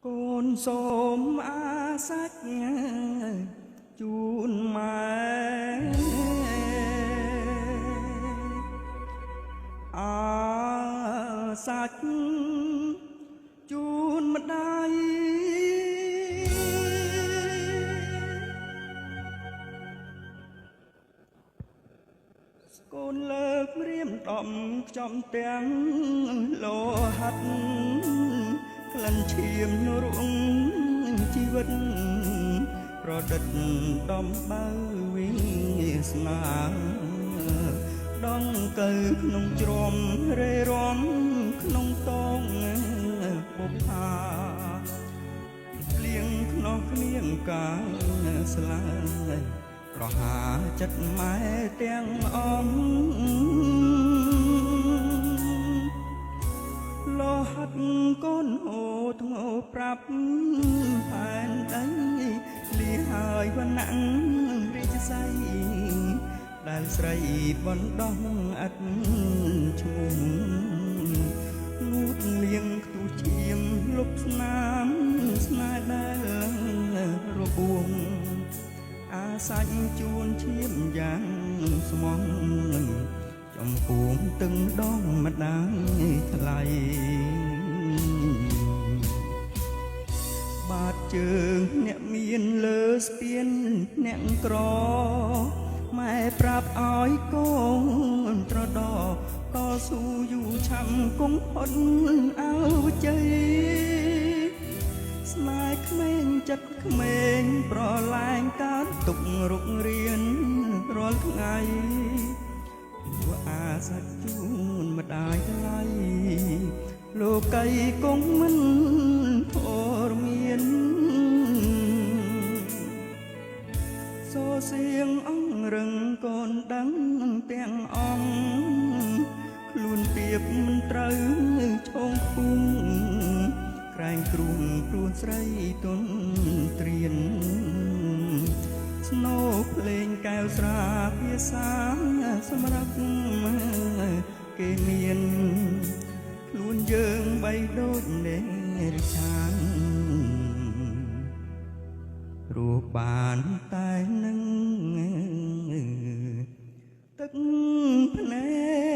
កូនសូមអាសាច់ជូនម៉ែអាសាច់ជូនម្ដាយកូនលើករៀមដំខ្ចំទាំងលោហិតក្លិនឈាមនរងជីវិតប្រឌិតដំបើវិញស្នាដងកើក្នុងជ្រំរេរំក្នុងតងបុប្ផាភ្លៀងខ្នោះគ្លៀងកាស្លាយប្រហាចិត្តម៉ែទាំងអំលោហិតកូនហូធ្ងោប្រាប់ផែនដីលីហើយវណ្ណៈរាជសីដែលស្រីបណ្ដោះអត់ឈ្មោះលូតលៀងខ្ទុះឈាមលុបស្នាមស្នេហ៍ដែលរបួងអាសាច់ជួនឈាមយ៉ាងស្មងចំពោះទឹងដងម្ដាយថ្លៃបាតជើងអ្នកមានលើស្ពានអ្នកក្រម៉ែប្រាប់ឲ្យកូនត្រដោតស៊ូយូឆាំគង់ផុតអើជ័យស្នេហ៍ក្មេងចិត្តក្មេងប្រឡាញកើតទុករុករៀនរាល់ថ្ងៃពួកអាសាច់ជូនម្ដាយថ្លៃលោកីគង់មិនធរមានសូរសៀងអង្រឹងកូនដឹងទាំងអង្គខ្លួនទៀបមិនត្រូវឈោងភូមិក្រែងគ្រូព្រួនស្រីទុនត្រៀនស្នូភ្លេងកែវស្រាភាសាសម្រាប់គេមានខ្លួនយើងបីដូចនេរឆានរੂបានតែនឹងទឹកភ្នែក